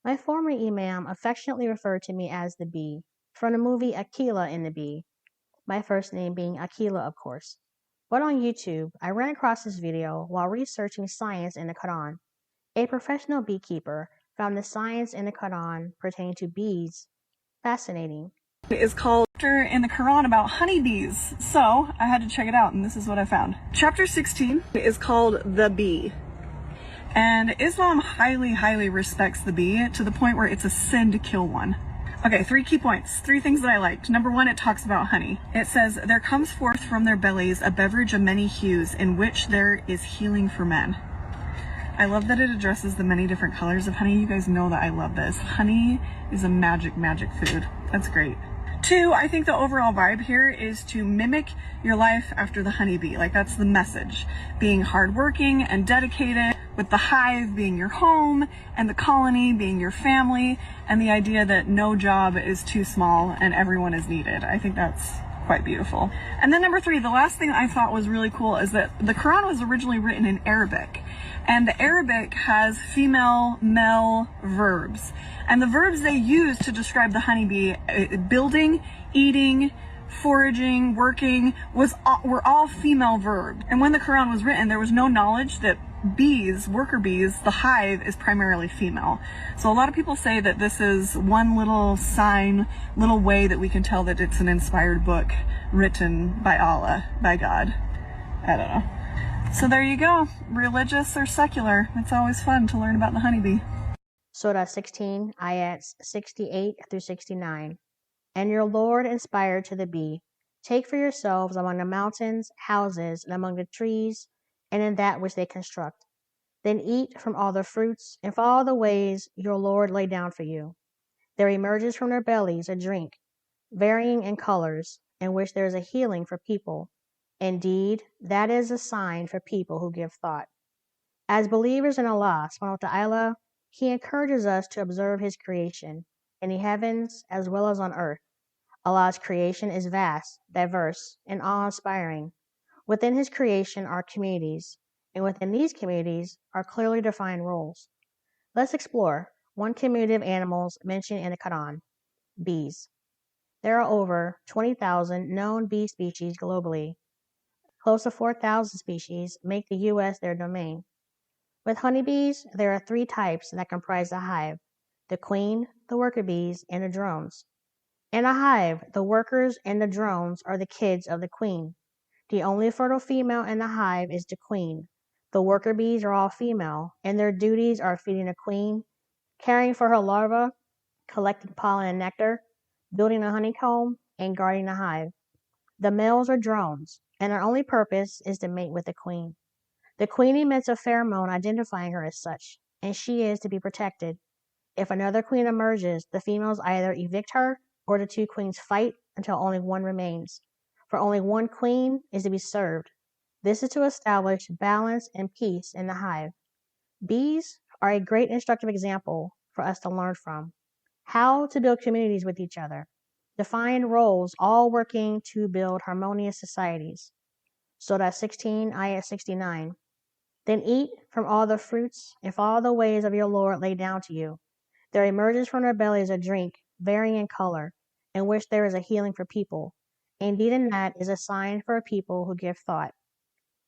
My former imam affectionately referred to me as the bee, from the movie Aquila and the Bee, my first name being Aquila, of course. But on YouTube, I ran across this video while researching science in the Qur'an. A professional beekeeper found the science in the Qur'an pertaining to bees fascinating. It is called chapter in the Quran about honeybees. So I had to check it out, and this is what I found. Chapter 16 is called The Bee. And Islam highly respects the bee to the point where it's a sin to kill one. Okay, 3 key points. 3 things that I liked. Number 1, it talks about honey. It says, there comes forth from their bellies a beverage of many hues in which there is healing for men. I love that it addresses the many different colors of honey. You guys know that I love this. Honey is a magic food. That's great. 2, I think the overall vibe here is to mimic your life after the honeybee. Like, that's the message. Being hardworking and dedicated, with the hive being your home and the colony being your family, and the idea that no job is too small and everyone is needed. I think that's quite beautiful. And then number 3, the last thing I thought was really cool is that the Quran was originally written in Arabic, and the Arabic has female, male verbs. And the verbs they use to describe the honeybee, building, eating, foraging, working, were all female verbs. And when the Quran was written, there was no knowledge that bees, worker bees, the hive is primarily female. So a lot of people say that this is one little sign, little way that we can tell that it's an inspired book written by Allah, by God. I don't know. So there you go. Religious or secular, it's always fun to learn about the honeybee. Surah 16, ayats 68 through 69. And your Lord inspired to the bee, take for yourselves among the mountains, houses, and among the trees, and in that which they construct. Then eat from all the fruits, and follow the ways your Lord laid down for you. There emerges from their bellies a drink, varying in colors, in which there is a healing for people. Indeed, that is a sign for people who give thought. As believers in Allah subhanahu wa ta'ala, He encourages us to observe His creation, in the heavens as well as on earth. Allah's creation is vast, diverse, and awe-inspiring. Within His creation are communities, and within these communities are clearly defined roles. Let's explore one community of animals mentioned in the Quran: bees. There are over 20,000 known bee species globally. Close to 4,000 species make the U.S. their domain. With honeybees, there are 3 types that comprise the hive: the queen, the worker bees, and the drones. In a hive, the workers and the drones are the kids of the queen. The only fertile female in the hive is the queen. The worker bees are all female, and their duties are feeding the queen, caring for her larvae, collecting pollen and nectar, building a honeycomb, and guarding the hive. The males are drones, and their only purpose is to mate with the queen. The queen emits a pheromone identifying her as such, and she is to be protected. If another queen emerges, the females either evict her, or the 2 queens fight until only one remains. For only one queen is to be served. This is to establish balance and peace in the hive. Bees are a great instructive example for us to learn from. How to build communities with each other. Define roles, all working to build harmonious societies. Surah 16, ayat 69. Then eat from all the fruits, and follow the ways of your Lord laid down to you. There emerges from their bellies a drink, varying in color, in which there is a healing for people. Indeed, in that is a sign for a people who give thought.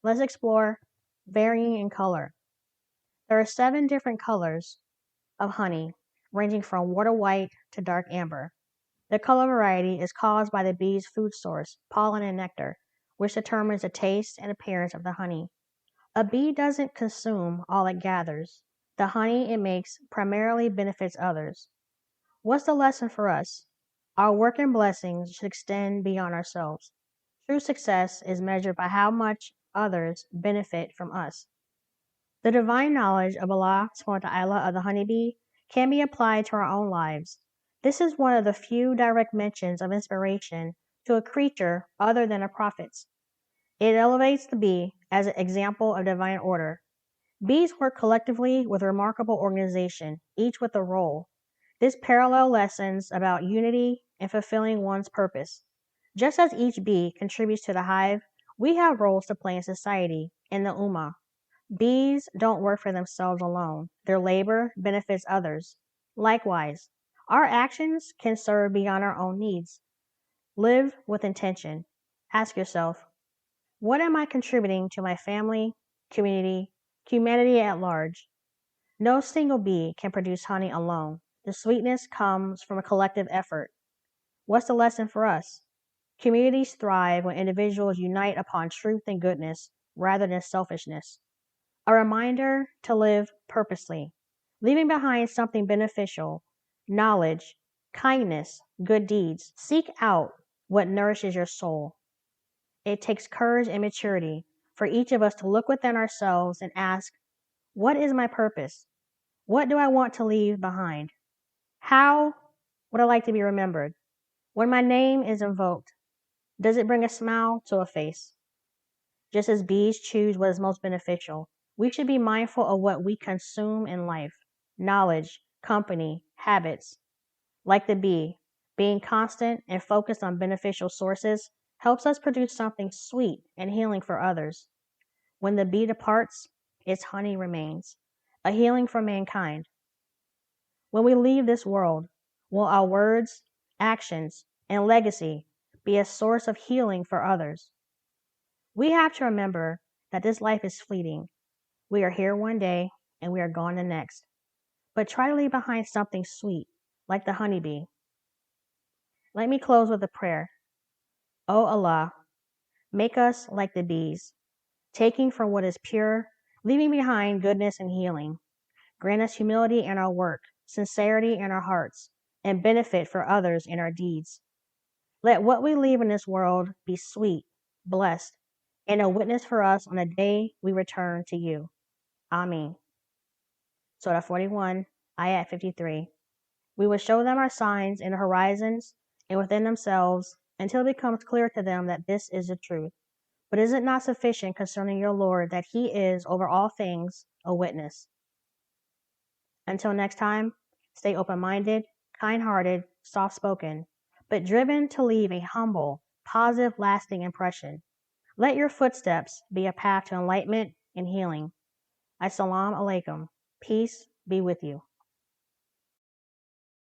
Let's explore varying in color. There are 7 different colors of honey, ranging from water white to dark amber. The color variety is caused by the bee's food source, pollen and nectar, which determines the taste and appearance of the honey. A bee doesn't consume all it gathers. The honey it makes primarily benefits others. What's the lesson for us? Our work and blessings should extend beyond ourselves. True success is measured by how much others benefit from us. The divine knowledge of Allah subhanahu wa ta'ala of the honeybee can be applied to our own lives. This is one of the few direct mentions of inspiration to a creature other than the prophets. It elevates the bee as an example of divine order. Bees work collectively with remarkable organization, each with a role. This parallel lessons about unity and fulfilling one's purpose. Just as each bee contributes to the hive, we have roles to play in society, in the Ummah. Bees don't work for themselves alone. Their labor benefits others. Likewise, our actions can serve beyond our own needs. Live with intention. Ask yourself, what am I contributing to my family, community, humanity at large? No single bee can produce honey alone. The sweetness comes from a collective effort. What's the lesson for us? Communities thrive when individuals unite upon truth and goodness rather than selfishness. A reminder to live purposely, leaving behind something beneficial, knowledge, kindness, good deeds. Seek out what nourishes your soul. It takes courage and maturity for each of us to look within ourselves and ask, what is my purpose? What do I want to leave behind? How would I like to be remembered? When my name is invoked, does it bring a smile to a face? Just as bees choose what is most beneficial, we should be mindful of what we consume in life. Knowledge, company, habits. Like the bee, being constant and focused on beneficial sources helps us produce something sweet and healing for others. When the bee departs, its honey remains, a healing for mankind. When we leave this world, will our words, actions, and legacy be a source of healing for others? We have to remember that this life is fleeting. We are here one day and we are gone the next. But try to leave behind something sweet, like the honeybee. Let me close with a prayer. O Allah, make us like the bees, taking from what is pure, leaving behind goodness and healing. Grant us humility in our work, sincerity in our hearts, and benefit for others in our deeds. Let what we leave in this world be sweet, blessed, and a witness for us on the day we return to you. Amen. Surah 41, Ayat 53. We will show them our signs in the horizons and within themselves until it becomes clear to them that this is the truth. But is it not sufficient concerning your Lord that He is over all things a witness? Until next time, stay open-minded, kind-hearted, soft-spoken, but driven to leave a humble, positive, lasting impression. Let your footsteps be a path to enlightenment and healing. Assalamu alaikum. Peace be with you.